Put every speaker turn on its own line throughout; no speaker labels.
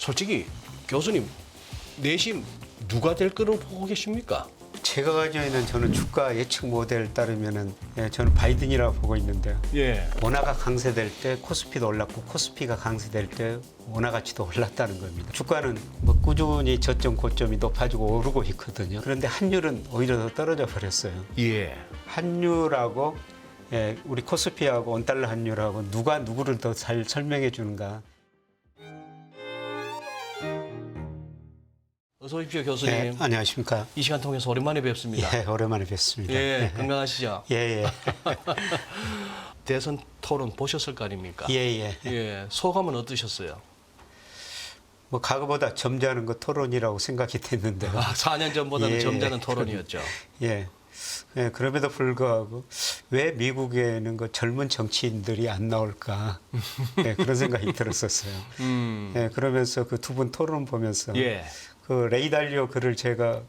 솔직히 교수님 내심 누가 될 거로 보고 계십니까?
제가 가지고 있는 저는 주가 예측 모델 따르면은 저는 바이든이라고 보고 있는데요.
예.
원화가 강세될 때 코스피도 올랐고 코스피가 강세될 때 원화 가치도 올랐다는 겁니다. 주가는 뭐 꾸준히 저점 고점이 높아지고 오르고 있거든요. 그런데 환율은 오히려 더 떨어져 버렸어요.
예.
환율하고 우리 코스피하고 원달러 환율하고 누가 누구를 더 잘 설명해 주는가.
어서 오십시오 교수님.
네, 안녕하십니까.
이 시간 통해서 오랜만에 뵙습니다.
예, 오랜만에 뵙습니다.
예, 건강하시죠?
예, 예.
대선 토론 보셨을 거 아닙니까?
예, 예.
예, 소감은 어떠셨어요?
뭐 과거보다 점잖은 거 토론이라고 생각이 됐는데요.
4년 전보다는
예,
점잖은
예.
토론이었죠.
예. 예, 그럼에도 불구하고 왜 미국에는 그 젊은 정치인들이 안 나올까 예, 그런 생각이 들었었어요. 예, 그러면서 그 두 분 토론 보면서
예.
그 레이 달리오 글을 제가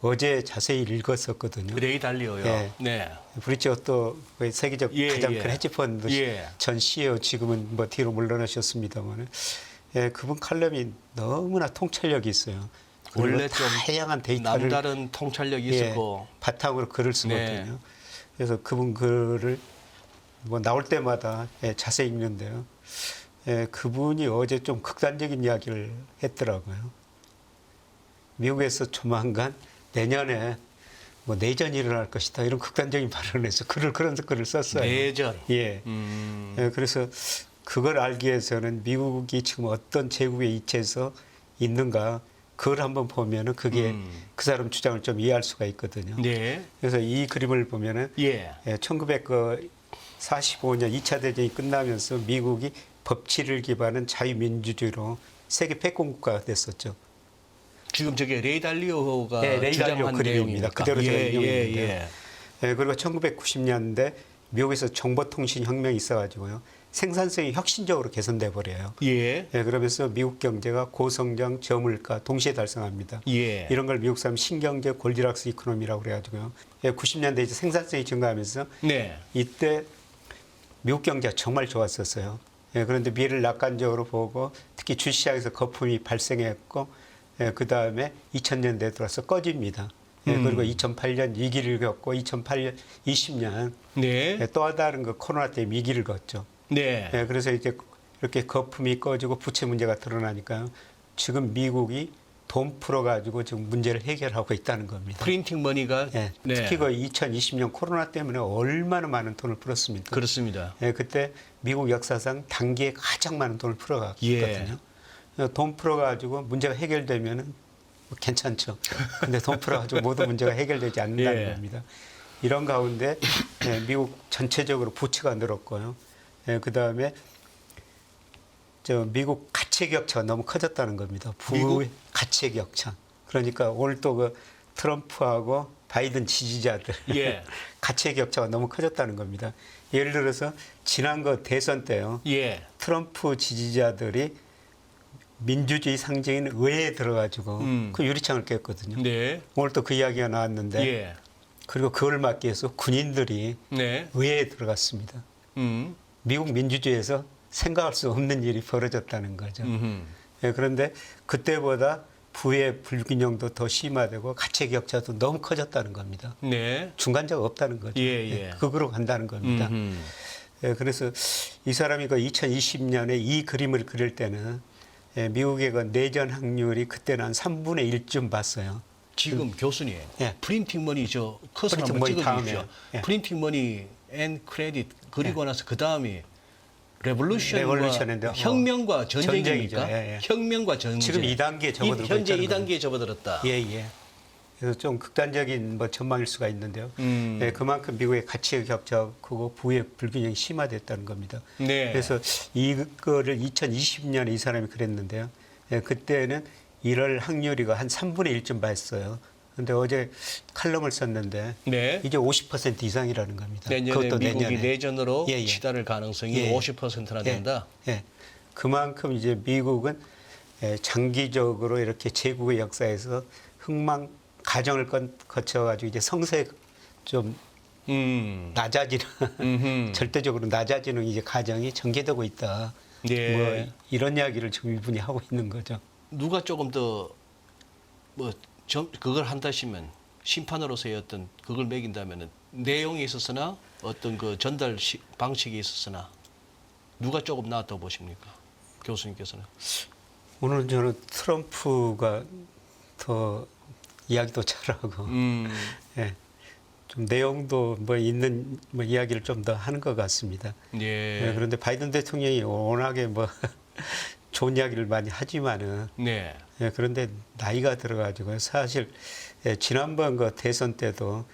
어제 자세히 읽었었거든요.
레이 달리오요.
예.
네.
브리지어또 세계적
예,
가장
예.
큰 헤지펀드
예.
전 CEO 지금은 뭐 뒤로 물러나셨습니다만, 예, 그분 칼럼이 너무나 통찰력이 있어요.
원래 좀
다양한 데이터를
남다른 통찰력이
예,
있었고.
바탕으로 글을 쓰거든요.
네.
그래서 그분 글을 뭐 나올 때마다 자세히 읽는데요. 그분이 어제 좀 극단적인 이야기를 했더라고요. 미국에서 조만간 내년에 뭐 내전이 일어날 것이다 이런 극단적인 발언을 해서 그런 글을 썼어요.
내전.
예. 그래서 그걸 알기 위해서는 미국이 지금 어떤 제국의 이체에서 있는가 그걸 한번 보면은 그게 그 사람 주장을 좀 이해할 수가 있거든요.
네.
그래서 이 그림을 보면은
예.
1945년 2차 대전이 끝나면서 미국이 법치를 기반한 자유민주주의로 세계 패권국가가 됐었죠.
지금 저게 레이 달리오가
네, 레이 달리오
주장한
그림입니다.
내용입니까?
그대로 제가
예,
인용했는데요.
예,
그리고 1990년대 미국에서 정보통신 혁명이 있어가지고요. 생산성이 혁신적으로 개선돼 버려요.
예.
그러면서 미국 경제가 고성장, 저물가 동시에 달성합니다.
예.
이런 걸 미국 사람 신경제 골디락스 이코노미라고 그래가지고요. 90년대 이제 생산성이 증가하면서
네.
이때 미국 경제가 정말 좋았었어요. 그런데 미래를 낙관적으로 보고 특히 주시장에서 거품이 발생했고 그 다음에 2000년대에 들어서 꺼집니다. 그리고 2008년 위기를 겪고 2008년, 20년
네.
또 다른 그 코로나 때문에 위기를 겪죠.
네.
그래서 이제 이렇게 거품이 꺼지고 부채 문제가 드러나니까요. 지금 미국이 돈 풀어가지고 지금 문제를 해결하고 있다는 겁니다.
프린팅 머니가
네. 특히 그 2020년 코로나 때문에 얼마나 많은 돈을 풀었습니까?
그렇습니다.
그때 미국 역사상 단기에 가장 많은 돈을 풀어갔거든요.
예.
돈 풀어가지고 문제가 해결되면은 뭐 괜찮죠. 근데 돈 풀어가지고 모든 문제가 해결되지 않는다는
예.
겁니다. 이런 가운데 미국 전체적으로 부채가 늘었고요. 그 다음에 미국 가치 격차가 너무 커졌다는 겁니다.
미국?
가치 격차. 그러니까 오늘 또 그 트럼프하고 바이든 지지자들
예.
가치 격차가 너무 커졌다는 겁니다. 예를 들어서 지난 거 대선 때요.
예.
트럼프 지지자들이 민주주의 상징인 의회에 들어가지고 그 유리창을 깼거든요.
네.
오늘 또 그 이야기가 나왔는데
예.
그리고 그걸 막기 위해서 군인들이
네.
의회에 들어갔습니다. 미국 민주주의에서 생각할 수 없는 일이 벌어졌다는 거죠. 그런데 그때보다 부의 불균형도 더 심화되고 가치 격차도 너무 커졌다는 겁니다.
네.
중간자가 없다는 거죠.
예.
극으로 간다는 겁니다. 그래서 이 사람이 그 2020년에 이 그림을 그릴 때는 미국의 그 내전 확률이 그때는 한 3분의 1쯤 봤어요.
지금 교수님,
예.
프린팅 머니 저 커서
프린팅
한번
머니
찍어주십시오.
다음에, 예.
프린팅 머니 앤 크레딧 그리고 나서 그 다음이
레볼루션인데,
혁명과 전쟁입니까?
전쟁이죠. 예.
혁명과 전쟁.
지금 2단계에 접어들고
현재
있다는
2단계에 접어들었다.
예. 그래서 좀 극단적인 뭐 전망일 수가 있는데요. 그만큼 미국의 가치의 격차가 크고 부의 불균형이 심화됐다는 겁니다.
네.
그래서 이거를 2020년에 이 사람이 그랬는데요. 그때는 이럴 확률이가 한 3분의 1쯤 봤어요. 근데 어제 칼럼을 썼는데
네.
이제 50% 이상이라는 겁니다.
내년에
그것도
미국이
내년에.
내전으로
예.
치달을 가능성이
예.
50%나 된다.
그만큼 이제 미국은 장기적으로 이렇게 제국의 역사에서 흥망 가정을 거쳐가지고 이제 성세 좀 낮아지는 절대적으로 낮아지는 이제 가정이 전개되고 있다.
네.
뭐 이런 이야기를 지금 이분이 하고 있는 거죠.
누가 조금 더 뭐 그걸 한다시면 심판으로서의 어떤 그걸 매긴다면은 내용에 있어서나 어떤 그 전달 방식에 있어서나 누가 조금 나았다고 보십니까? 교수님께서는.
오늘 저는 트럼프가 더 이야기도 잘하고 예, 좀 내용도 뭐 있는 뭐 이야기를 좀 더 하는 것 같습니다.
예.
예, 그런데 바이든 대통령이 워낙에 뭐 좋은 이야기를 많이 하지만은
네.
예, 그런데 나이가 들어가지고 사실 예, 지난번 그 대선 때도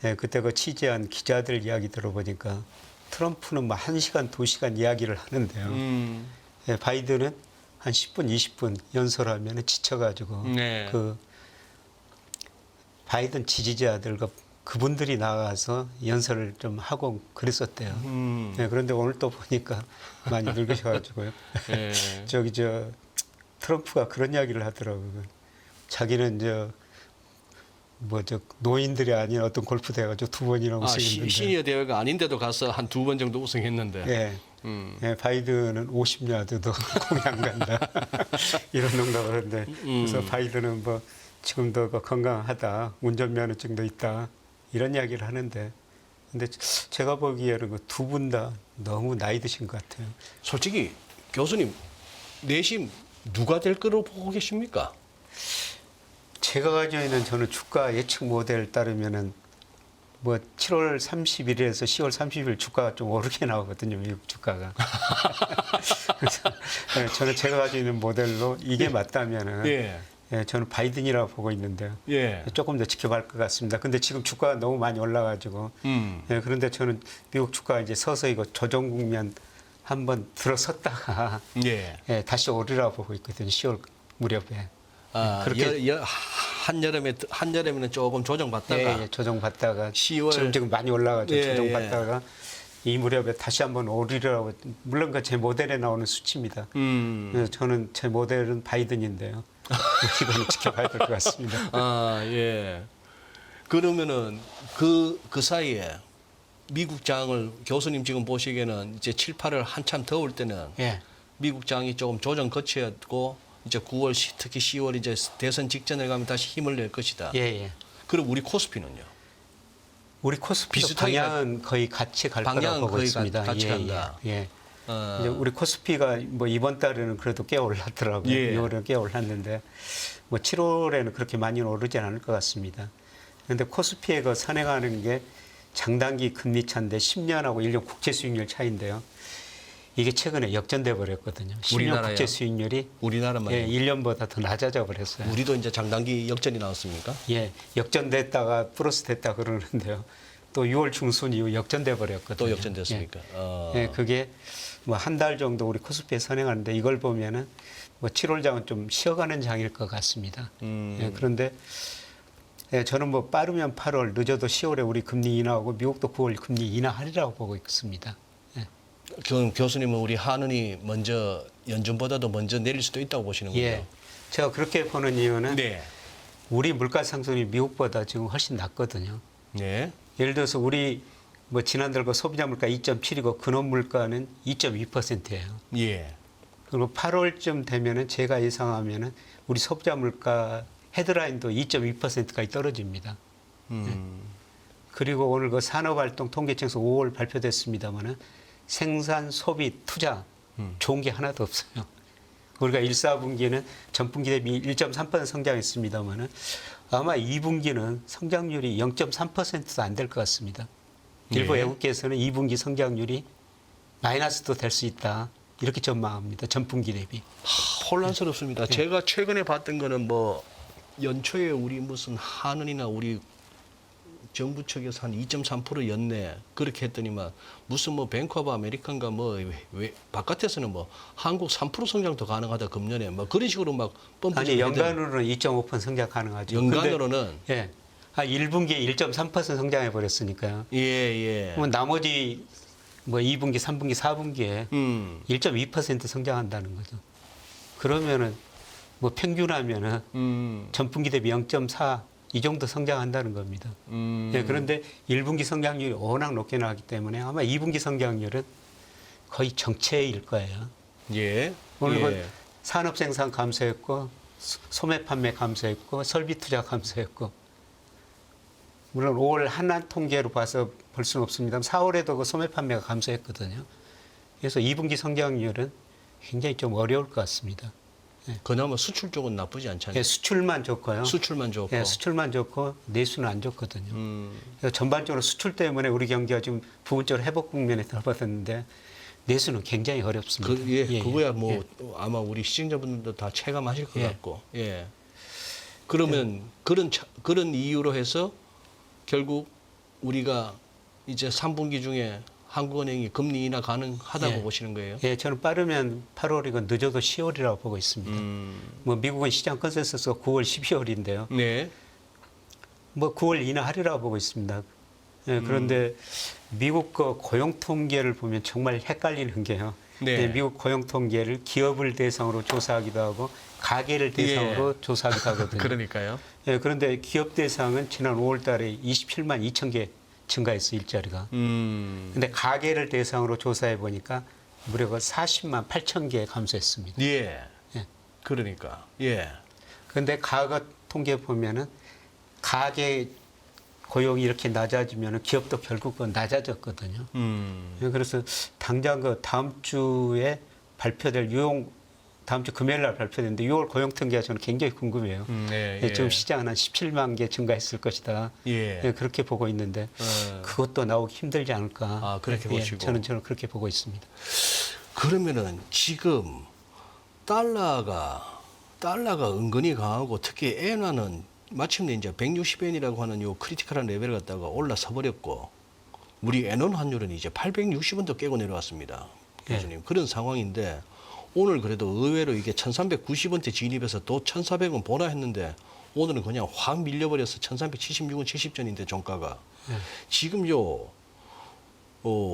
예, 그때 그 취재한 기자들 이야기 들어보니까 트럼프는 뭐 1시간, 2시간 이야기를 하는데요. 예, 바이든은 한 10분, 20분 연설하면 지쳐가지고
네.
그 바이든 지지자들 그분들이 나가서 연설을 좀 하고 그랬었대요. 예, 그런데 오늘 또 보니까 많이 늙으셔가지고요.
예.
저기 트럼프가 그런 이야기를 하더라고요. 자기는 노인들이 아닌 어떤 골프 대회가 2번이나 우승했는데.
시니어 대회가 아닌데도 가서 한 2번 정도 우승했는데.
예. 예, 바이든은 50야드도 공이 안 간다. 이런 농담을 하는데. 그래서 바이든은 뭐 지금도 건강하다. 운전면허증도 있다. 이런 이야기를 하는데. 근데 제가 보기에는 그 두 분 다 너무 나이 드신 것 같아요.
솔직히 교수님 내심 누가 될 거로 보고 계십니까?
제가 가지고 있는 저는 주가 예측 모델 따르면은 뭐 7월 31일에서 10월 30일 주가가 좀 오르게 나오거든요, 미국 주가가. 그래서 네, 저는 제가 가지고 있는 모델로 이게 맞다면은
예.
예, 저는 바이든이라고 보고 있는데요.
예.
조금 더 지켜봐야 할 것 같습니다. 근데 지금 주가가 너무 많이 올라가지고 예, 그런데 저는 미국 주가가 이제 서서히 그 조정 국면 한번 들어섰다가
예.
예, 다시 오르라고 보고 있거든요, 10월 무렵에.
아,
그렇게
한여름에는 조금 조정받다가
예, 조정받다가
10월
지금 많이 올라가죠.
예,
조정받다가 이 무렵에 다시 한번 오르라고. 물론 그 제 모델에 나오는 수치입니다. 그래서 저는 제 모델은 바이든인데요. 이거는 지켜봐야 될 것 같습니다.
아, 예. 그러면은 그 사이에 미국 장을 교수님 지금 보시기에는 이제 7, 8월 한참 더울 때는
예.
미국 장이 조금 조정 거치었고 이제 9월 특히 10월 이제 대선 직전에 가면 다시 힘을 낼 것이다.
예, 예.
그럼 우리 코스피는요?
우리 코스피
비슷하게
방향은 거의 같이 갈
방향은
거라고 보고
거의
있습니다.
같이
예,
간다.
예. 예.
어,
이제 우리 코스피가 뭐 이번 달에는 그래도 꽤 올랐더라고요.
예.
6월에는 꽤 올랐는데 뭐 7월에는 그렇게 많이 오르진 않을 것 같습니다. 그런데 코스피에 그 선행하는 게 장단기 금리 차인데 10년하고 1년 국채 수익률 차인데요. 이게 최근에 역전돼 버렸거든요. 10년
우리나라요?
국채 수익률이
우리나라만
예, 1년보다 더 낮아져 버렸어요.
우리도 이제 장단기 역전이 나왔습니까?
예, 역전됐다가 플러스 됐다 그러는데요. 또 6월 중순 이후 역전돼 버렸거든요.
또 역전됐습니까?
예, 그게 뭐 한 달 정도 우리 코스피에 선행하는데 이걸 보면은 뭐 7월장은 좀 쉬어가는 장일 것 같습니다. 예, 그런데 예, 저는 뭐 빠르면 8월, 늦어도 10월에 우리 금리 인하하고 미국도 9월 금리 인하하리라고 보고 있습니다. 예.
그럼 교수님은 우리 한은이 먼저 연준보다도 먼저 내릴 수도 있다고 보시는군요.
예, 제가 그렇게 보는 이유는
네.
우리 물가 상승이 미국보다 지금 훨씬 낮거든요.
네.
예를 들어서 우리 뭐 지난달 그 소비자 물가 2.7이고 근원 물가는 2.2%예요.
예.
그리고 8월쯤 되면은 제가 예상하면은 우리 소비자 물가 헤드라인도 2.2%까지 떨어집니다. 그리고 오늘 그 산업활동 통계청에서 5월 발표됐습니다만은 생산, 소비, 투자 좋은 게 하나도 없어요. 우리가 1, 4분기는 전분기 대비 1.3% 성장했습니다만은 아마 2분기는 성장률이 0.3%도 안 될 것 같습니다. 일부
예.
외국계에서는 2분기 성장률이 마이너스도 될 수 있다. 이렇게 전망합니다. 전분기 대비.
혼란스럽습니다. 제가 최근에 봤던 거는 뭐 연초에 우리 무슨 한은이나 우리 정부 측에서 한 2.3% 연내 그렇게 했더니만 무슨 뭐 뱅크 오브 아메리칸가 뭐 왜 바깥에서는 뭐 한국 3% 성장 더 가능하다 금년에 뭐 그런 식으로 막 뻔뻔
아니 연간으로는 2.5% 성장 가능하죠.
연간으로는
근데, 예. 1분기에 1.3% 성장해 버렸으니까요.
예.
그러면 나머지 뭐 2분기, 3분기, 4분기에 1.2% 성장한다는 거죠. 그러면은 뭐 평균하면은 전분기 대비 0.4 이 정도 성장한다는 겁니다. 예, 그런데 1분기 성장률이 워낙 높게 나왔기 때문에 아마 2분기 성장률은 거의 정체일 거예요.
예.
오늘
예.
산업 생산 감소했고 소매 판매 감소했고 설비 투자 감소했고 물론 5월 한한 통계로 봐서 볼 수는 없습니다만 4월에도 그 소매 판매가 감소했거든요. 그래서 2분기 성장률은 굉장히 좀 어려울 것 같습니다.
그나마 수출 쪽은 나쁘지 않잖아요.
예, 수출만 좋고요.
수출만 좋고.
예, 수출만 좋고 내수는 안 좋거든요. 그래서 전반적으로 수출 때문에 우리 경기가 지금 부분적으로 회복 국면에 들어봤는데 내수는 굉장히 어렵습니다.
그거야 뭐 아마 우리 시청자분들도 다 체감하실 것 같고. 예. 그러면 그런 이유로 해서 결국 우리가 이제 3분기 중에 한국은행이 금리 인하 가능하다고 보시는 거예요?
예, 저는 빠르면 8월이고 늦어도 10월이라고 보고 있습니다. 뭐 미국은 시장 컨센서스가 9월, 12월인데요.
네.
뭐 9월 인하하리라고 보고 있습니다. 예, 그런데 미국 거 고용 통계를 보면 정말 헷갈리는 게요.
네.
예, 미국 고용 통계를 기업을 대상으로 조사하기도 하고 가게를 대상으로 조사하기도 하거든요.
그러니까요.
예, 그런데 기업 대상은 지난 5월 달에 27만 2천 개 증가했어 일자리가. 근데 가게를 대상으로 조사해 보니까 무려 40만 8천 개 감소했습니다.
예.
예.
그러니까. 예.
그런데 가가 통계 보면은 가게 고용이 이렇게 낮아지면 기업도 결국은 낮아졌거든요. 그래서 당장 그 다음 주에 발표될 다음 주 금요일 날 발표되는데 6월 고용 통계가 저는 굉장히 궁금해요.
네,
예, 지금 시장은 한 17만 개 증가했을 것이다.
예.
예, 그렇게 보고 있는데 그것도 나오기 힘들지 않을까.
아, 그렇게 보시고.
저는 그렇게 보고 있습니다.
그러면은 지금 달러가 은근히 강하고 특히 엔화는 마침내 이제 160엔이라고 하는 요 크리티컬한 레벨을 갖다가 올라서 버렸고 우리 엔원 환율은 이제 860원도 깨고 내려왔습니다. 교수님. 그런 상황인데 오늘 그래도 의외로 이게 1390원대 진입해서 또 1400원 보나 했는데 오늘은 그냥 확 밀려버려서 1376원 70전인데 종가가. 지금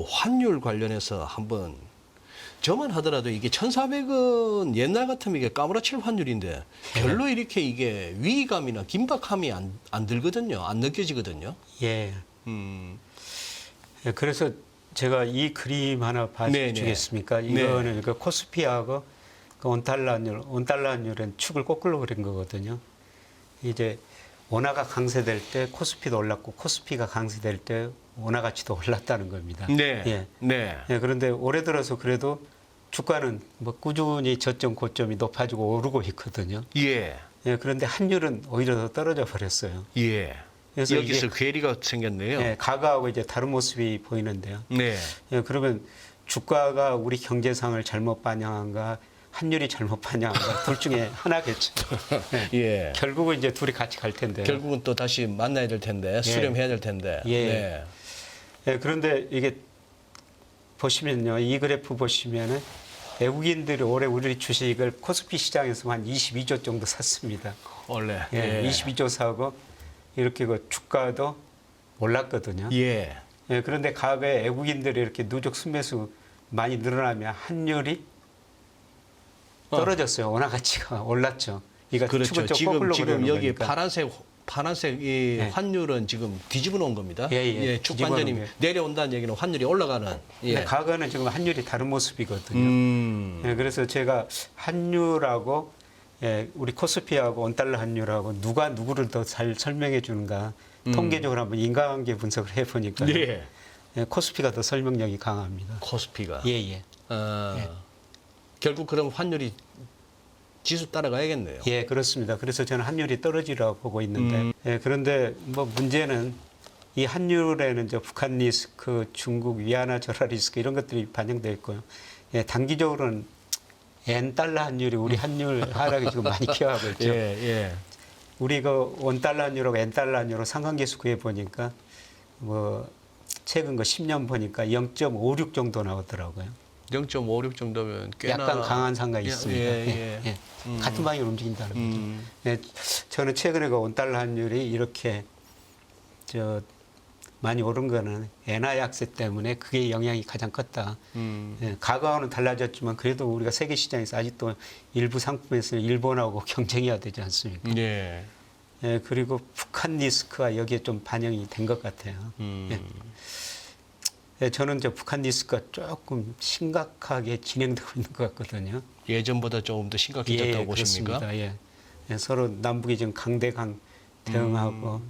환율 관련해서 한번 저만 하더라도 이게 1,400원 옛날 같으면 이게 까무라칠 환율인데 별로 이렇게 이게 위기감이나 긴박함이 안 들거든요. 안 느껴지거든요.
예. 예, 그래서 제가 이 그림 하나 봐주겠습니까? 이거는 그 코스피하고 그 원달러 환율은 축을 거꾸로 그린 거거든요. 이제 원화가 강세될 때 코스피도 올랐고 코스피가 강세될 때 원화 가치도 올랐다는 겁니다.
네.
예.
네.
예, 그런데 올해 들어서 그래도 주가는 뭐 꾸준히 저점 고점이 높아지고 오르고 있거든요.
예.
예, 그런데 환율은 오히려 더 떨어져 버렸어요.
예.
그래서
여기서 괴리가 생겼네요.
예, 가가하고 이제 다른 모습이 보이는데요.
네.
예, 그러면 주가가 우리 경제상을 잘못 반영한가, 환율이 잘못 반영한가 둘 중에 하나겠죠. 예.
예.
결국은 이제 둘이 같이 갈 텐데요.
결국은 또 다시 만나야 될 텐데 수렴해야 될 텐데.
예.
네.
예, 그런데 이게 보시면요, 이 그래프 보시면은 외국인들이 올해 우리 주식을 코스피 시장에서 한 22조 정도 샀습니다.
원래.
예, 22조 사고 이렇게 그 주가도 올랐거든요.
예.
예, 그런데 과거에 외국인들이 이렇게 누적 순매수 많이 늘어나면 환율이 떨어졌어요. 원화 가치가 올랐죠. 이거
그렇죠.
축을 좀 거꾸로
지금
그리는
여기
거니까.
파란색 이
예.
환율은 지금 뒤집어 놓은 겁니다.
예,
축
뒤집어
반전이
놓은 게.
내려온다는 얘기는 환율이 올라가는. 예.
근데 과거는 지금 환율이 다른 모습이거든요. 예, 그래서 제가 환율하고 예, 우리 코스피하고 원달러 환율하고 누가 누구를 더 잘 설명해 주는가 통계적으로 한번 인과관계 분석을 해보니까
네.
예, 코스피가 더 설명력이 강합니다.
코스피가.
예.
결국 그럼 환율이 지수 따라가야겠네요.
예, 그렇습니다. 그래서 저는 환율이 떨어지라고 보고 있는데, 예, 그런데 뭐 문제는 이 환율에는 이제 북한 리스크, 중국 위안화 절하 리스크 이런 것들이 반영되어 있고요. 예, 단기적으로는 엔 달러 환율이 우리 환율 하락에 지금 많이 기여하고 있죠.
예.
우리 그 원달러 환율하고 엔 달러 환율로 상관계수 구해 보니까 뭐 최근 그 10년 보니까 0.56 정도 나오더라고요.
0.56 정도면 꽤나
약간 강한 상관이 있습니다.
예.
같은 방향으로 움직인다는 거죠. 예, 저는 최근에 그 원달러 환율이 이렇게 많이 오른 거는 엔화 약세 때문에 그게 영향이 가장 컸다. 예, 과거와는 달라졌지만 그래도 우리가 세계 시장에서 아직도 일부 상품에서 일본하고 경쟁해야 되지 않습니까?
예.
예, 그리고 북한 리스크가 여기에 좀 반영이 된 것 같아요. 예, 저는 북한 리스크가 조금 심각하게 진행되고 있는 것 같거든요.
예전보다 조금 더 심각해졌다고 보십니까?
그렇습니다. 예. 예, 서로 남북이 지금 강대강 대응하고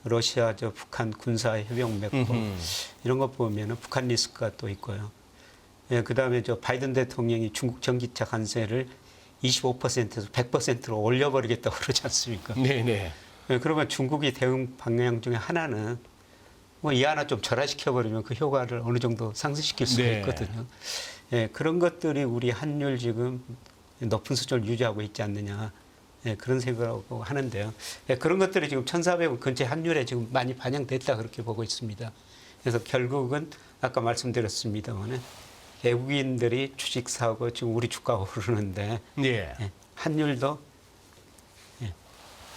러시아 북한 군사 협약 맺고 이런 거 보면은 북한 리스크가 또 있고요. 예, 그다음에 바이든 대통령이 중국 전기차 관세를 25%에서 100%로 올려버리겠다고 그러지 않습니까?
네네.
예, 그러면 중국이 대응 방향 중에 하나는 뭐 이 하나 좀 절하시켜버리면 그 효과를 어느 정도 상승시킬 수가
네.
있거든요. 예, 그런 것들이 우리 환율 지금 높은 수준을 유지하고 있지 않느냐. 예, 그런 생각을 하는데요. 예, 그런 것들이 지금 1,400원 근처 환율에 지금 많이 반영됐다 그렇게 보고 있습니다. 그래서 결국은 아까 말씀드렸습니다만은 외국인들이 주식 사고 지금 우리 주가가 오르는데
예.
예, 환율도 예,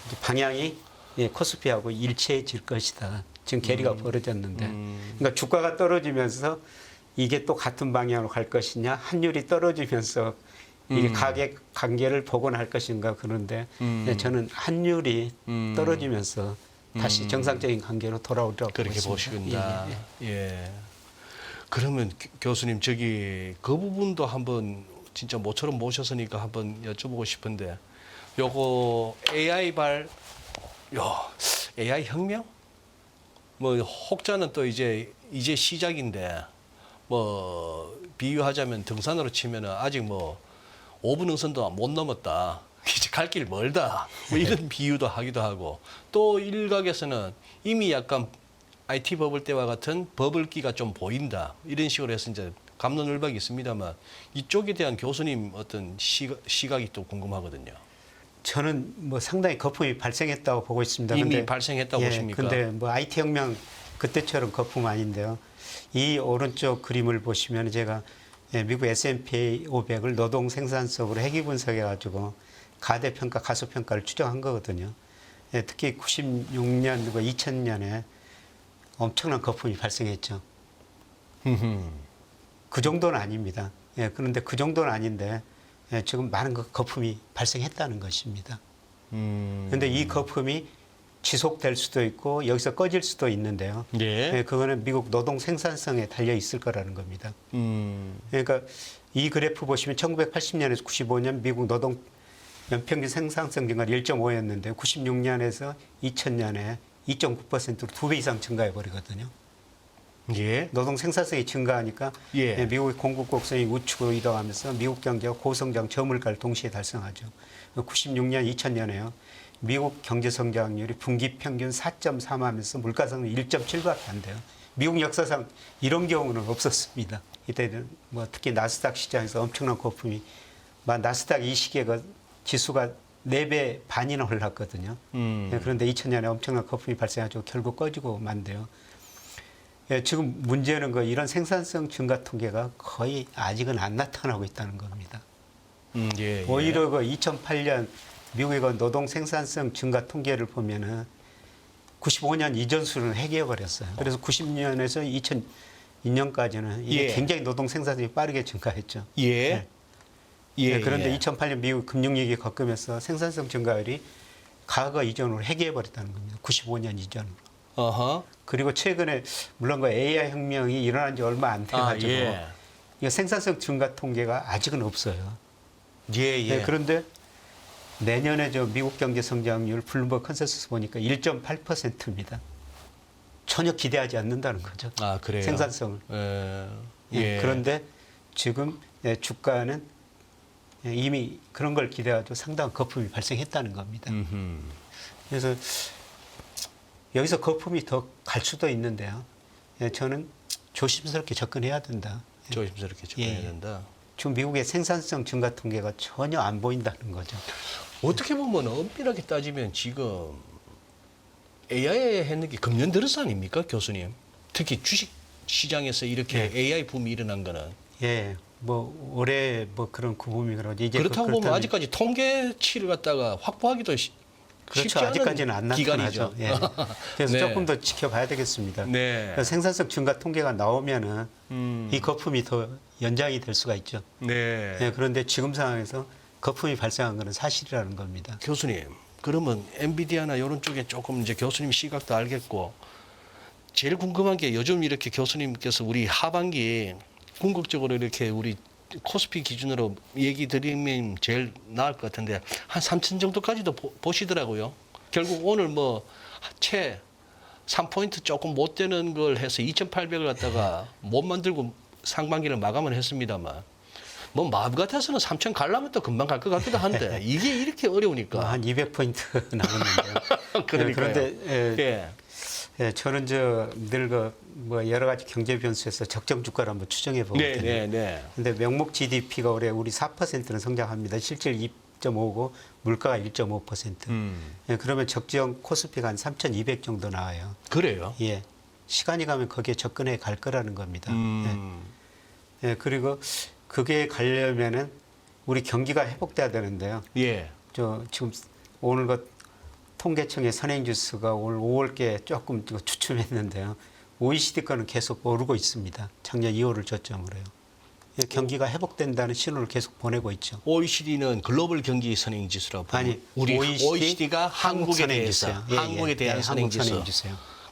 이제 방향이 예, 코스피하고 일치해질 것이다. 지금 괴리가 벌어졌는데 그러니까 주가가 떨어지면서 이게 또 같은 방향으로 갈 것이냐 환율이 떨어지면서 이게 가격 관계를 복원할 것인가 그런데 네, 저는 환율이 떨어지면서 다시 정상적인 관계로 돌아오리라고
그렇게
보고 있습니다.
보시군다. 예. 그러면 교수님 저기 그 부분도 한번 진짜 모처럼 모셨으니까 한번 여쭤보고 싶은데 요거 AI AI 혁명? 뭐 혹자는 또 이제 시작인데 뭐 비유하자면 등산으로 치면은 아직 뭐 5분 응선도 못 넘었다. 이제 갈 길 멀다. 뭐 이런 비유도 하기도 하고 또 일각에서는 이미 약간 IT 버블 때와 같은 버블기가 좀 보인다. 이런 식으로 해서 이제 갑론을박이 있습니다만 이쪽에 대한 교수님 어떤 시각이 또 궁금하거든요.
저는 뭐 상당히 거품이 발생했다고 보고 있습니다.
이미
근데,
발생했다고
예,
보십니까?
근데 뭐 IT 혁명 그때처럼 거품 아닌데요. 이 오른쪽 그림을 보시면 제가 예, 미국 S&P 500을 노동 생산성으로 회귀 분석해가지고 가대평가, 가소평가를 추정한 거거든요. 예, 특히 96년, 2000년에 엄청난 거품이 발생했죠. 그 정도는 아닙니다. 예, 그런데 그 정도는 아닌데 예, 지금 많은 거품이 발생했다는 것입니다. 그런데 이 거품이 지속될 수도 있고 여기서 꺼질 수도 있는데요.
예.
예, 그거는 미국 노동 생산성에 달려 있을 거라는 겁니다. 그러니까 이 그래프 보시면 1980년에서 95년 미국 노동 연평균 생산성 증가는 1.5였는데 96년에서 2000년에 2.9%로 2배 이상 증가해 버리거든요.
예.
노동 생산성이 증가하니까
예.
예, 미국의 공급 곡선이 우측으로 이동하면서 미국 경제가 고성장 저물가를 동시에 달성하죠. 96년, 2000년에요. 미국 경제 성장률이 분기 평균 4.3하면서 물가상은 1.7밖에 안 돼요. 미국 역사상 이런 경우는 없었습니다. 이때는 뭐 특히 나스닥 시장에서 엄청난 거품이 나스닥 이 시기에 지수가 4배 반이나 올랐거든요. 예, 그런데 2000년에 엄청난 거품이 발생하죠. 결국 꺼지고 만데요. 예, 지금 문제는 이런 생산성 증가 통계가 거의 아직은 안 나타나고 있다는 겁니다.
예.
오히려 2008년 미국의 노동 생산성 증가 통계를 보면은 95년 이전 수준을 회귀해 버렸어요. 그래서 90년에서 2002년까지는 이게
예.
굉장히 노동 생산성이 빠르게 증가했죠.
예.
네.
예.
네, 그런데
예.
2008년 미국 금융위기 겪으면서 생산성 증가율이 과거 이전으로 회귀해 버렸다는 겁니다. 95년 이전으로.
어허.
그리고 최근에 물론 AI 혁명이 일어난 지 얼마 안 돼가지고
예.
이 생산성 증가 통계가 아직은 없어요.
예. 예.
네, 그런데 내년에 미국 경제 성장률 블룸버그 컨센서스 보니까 1.8%입니다. 전혀 기대하지 않는다는 거죠.
아, 그래요.
생산성을.
예.
예, 그런데 지금 주가는 이미 그런 걸 기대하고 상당한 거품이 발생했다는 겁니다. 그래서 여기서 거품이 더 갈 수도 있는데요. 예, 저는 조심스럽게 접근해야 된다.
조심스럽게 접근해야
예.
된다.
지금 미국의 생산성 증가 통계가 전혀 안 보인다는 거죠.
어떻게 보면 엄밀하게 따지면 지금 AI 했는 게 금년 들어서 아닙니까, 교수님? 특히 주식 시장에서 이렇게
네.
AI 붐이 일어난 거는.
예, 올해 그런 구붐이 그러지. 이제
그렇다고 보면
그렇다면-
아직까지 통계치를 갖다가 확보하기도
그렇죠.
쉽지 않은
아직까지는 안 나타나죠.
기간이죠.
예. 그래서
네.
조금 더 지켜봐야 되겠습니다.
네.
그래서 생산성 증가 통계가 나오면은
음.
이 거품이 더 연장이 될 수가 있죠.
네.
예, 그런데 지금 상황에서 거품이 발생한 것은 사실이라는 겁니다.
교수님, 그러면 엔비디아나 이런 쪽에 조금 이제 교수님 시각도 알겠고 제일 궁금한 게 요즘 이렇게 교수님께서 우리 하반기 궁극적으로 이렇게 우리 코스피 기준으로 얘기 드리면 제일 나을 것 같은데 한 3천 정도까지도 보시더라고요. 결국 오늘 뭐 채 3포인트 조금 못 되는 걸 해서 2,800을 갖다가 못 만들고 상반기를 마감을 했습니다만 뭐 마음 같아서는 3천 가려면 또 금방 갈 것 같기도 한데 이게 이렇게 어려우니까.
한 200포인트 남았는데요.
그러니까요.
그런데 저는 늘 뭐 여러 가지 경제 변수에서 적정 주가를 한번 추정해 보거든요.
네.
근데 명목 GDP가 올해 우리 4%는 성장합니다. 실질 2.5고 물가가 1.5%. 그러면 적정 코스피가 한 3,200 정도 나와요.
그래요?
예. 시간이 가면 거기에 접근해 갈 거라는 겁니다. 예. 그리고 그게 가려면은 우리 경기가 회복돼야 되는데요.
예.
지금 오늘 통계청의 선행지수가 올 5월께 조금 주춤했는데요. OECD 거는 계속 오르고 있습니다. 작년 2월을 저점으로요. 경기가 회복된다는 신호를 계속 보내고 있죠.
OECD는 글로벌 경기 선행 지수라고 보면
아니,
우리 OECD가 한국에 대해서 한국에 대한 선행 지수.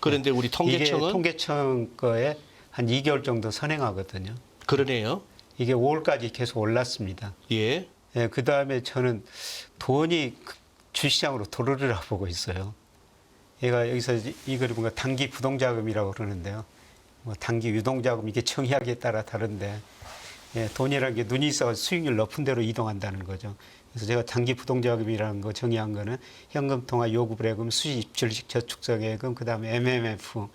그런데 우리 통계청은
이게 통계청 거에 한 2개월 정도 선행하거든요.
그러네요.
이게 5월까지 계속 올랐습니다.
예.
그 다음에 저는 돈이 주시장으로 도르르라 보고 있어요. 얘가 여기서 이걸 뭔가 단기 부동자금이라고 그러는데요. 뭐 단기 유동자금 이게 정의하기에 따라 다른데 돈이라는 게 눈이 있어 수익률 높은 대로 이동한다는 거죠. 그래서 제가 단기 부동자금이라는 거 정의한 거는 현금 통화 요구불예금, 수입 주식 저축성예금, 그다음에 MMF,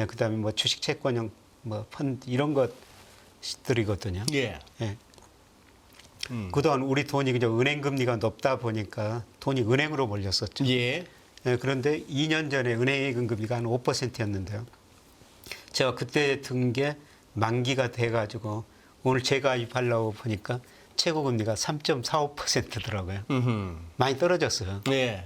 그다음에 뭐 주식 채권형 뭐 펀드 이런 것들이거든요.
예.
그동안 우리 돈이 그냥 은행 금리가 높다 보니까 돈이 은행으로 몰렸었죠.
예.
그런데 2년 전에 은행 금리가 한 5%였는데요. 제가 그때 든 게 만기가 돼가지고 오늘 재가입하려고 보니까 최고 금리가 3.45%더라고요. 많이 떨어졌어요.
예.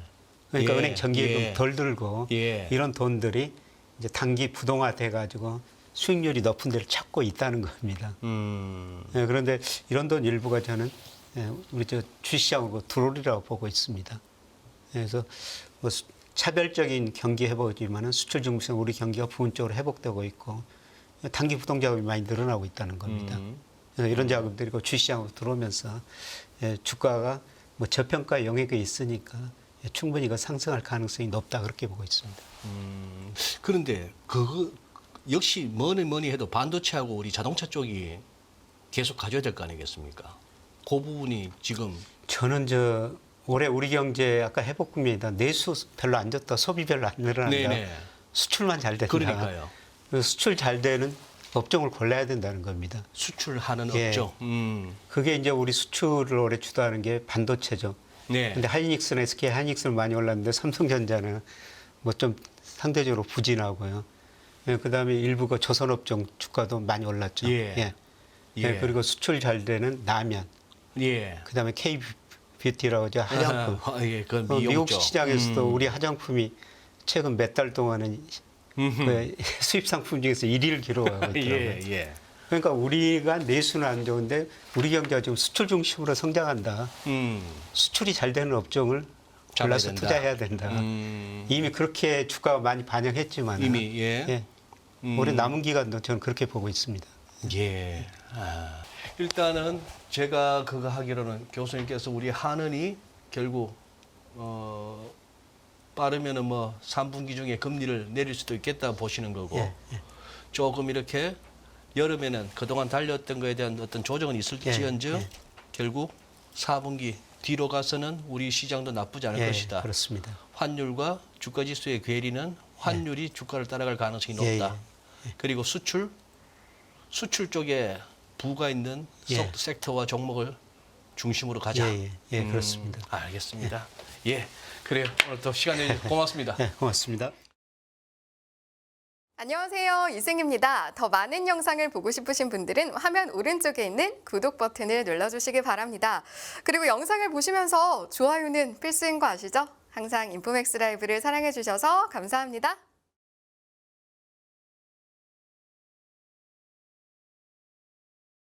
그러니까
예.
은행 정기예금
예.
덜 들고
예.
이런 돈들이 이제 단기 부동화 돼가지고 수익률이 높은 데를 찾고 있다는 겁니다. 그런데 이런 돈 일부가 저는 우리 주시장하고 들어오리라고 보고 있습니다. 그래서 뭐 차별적인 경기 회복이지만은 수출 중심의 우리 경기가 부분적으로 회복되고 있고 단기 부동자금이 많이 늘어나고 있다는 겁니다. 이런 자금들이 주시장으로 들어오면서 주가가 뭐 저평가 영역에 있으니까 충분히 상승할 가능성이 높다 그렇게 보고 있습니다.
그런데 그거 역시 뭐니 해도 반도체하고 우리 자동차 쪽이 계속 가져야 될 거 아니겠습니까? 그 부분이 지금
저는 올해 우리 경제 아까 회복 국면이다. 내수 별로 안 좋다. 소비 별로 안 늘어난다.
네네.
수출만 잘 된다.
그러니까요.
수출 잘 되는 업종을 골라야 된다는 겁니다.
수출하는
예.
업종.
그게 이제 우리 수출을 올해 주도하는 게 반도체죠.
네.
근데 하이닉스는 SK 하이닉스는 많이 올랐는데 삼성전자는 뭐 좀 상대적으로 부진하고요. 그다음에 일부 조선업종 주가도 많이 올랐죠.
예. 예.
그리고 수출 잘 되는 라면.
예.
그다음에 K-뷰티라고 하죠. 화장품.
예. 그
미국 시장에서도 우리 화장품이 최근 몇 달 동안은 그 수입 상품 중에서 1위를 기록하고 있더라고요.
예.
그러니까 우리가 내수는 안 좋은데 우리 경제가 지금 수출 중심으로 성장한다. 수출이 잘 되는 업종을 골라서
된다.
투자해야 된다. 이미 그렇게 주가가 많이 반영했지만
이미 예.
올해 남은 기간도 저는 그렇게 보고 있습니다.
예. 일단은 제가 그거 하기로는 교수님께서 우리 한은이 결국 빠르면은 뭐 3분기 중에 금리를 내릴 수도 있겠다 보시는 거고
예.
조금 이렇게 여름에는 그동안 달렸던 거에 대한 어떤 조정은 있을지언정 결국 4분기 뒤로 가서는 우리 시장도 나쁘지 않을 것이다.
그렇습니다.
환율과 주가 지수의 괴리는 환율이 주가를 따라갈 가능성이 높다. 그리고 수출 쪽에 부가 있는 섹터와 종목을 중심으로 가자.
그렇습니다.
알겠습니다. 예, 그래요. 오늘 또 시간 내주셔서 고맙습니다.
고맙습니다.
안녕하세요. 이승입니다. 더 많은 영상을 보고 싶으신 분들은 화면 오른쪽에 있는 구독 버튼을 눌러주시기 바랍니다. 그리고 영상을 보시면서 좋아요는 필수인 거 아시죠? 항상 인포맥스 라이브를 사랑해 주셔서 감사합니다.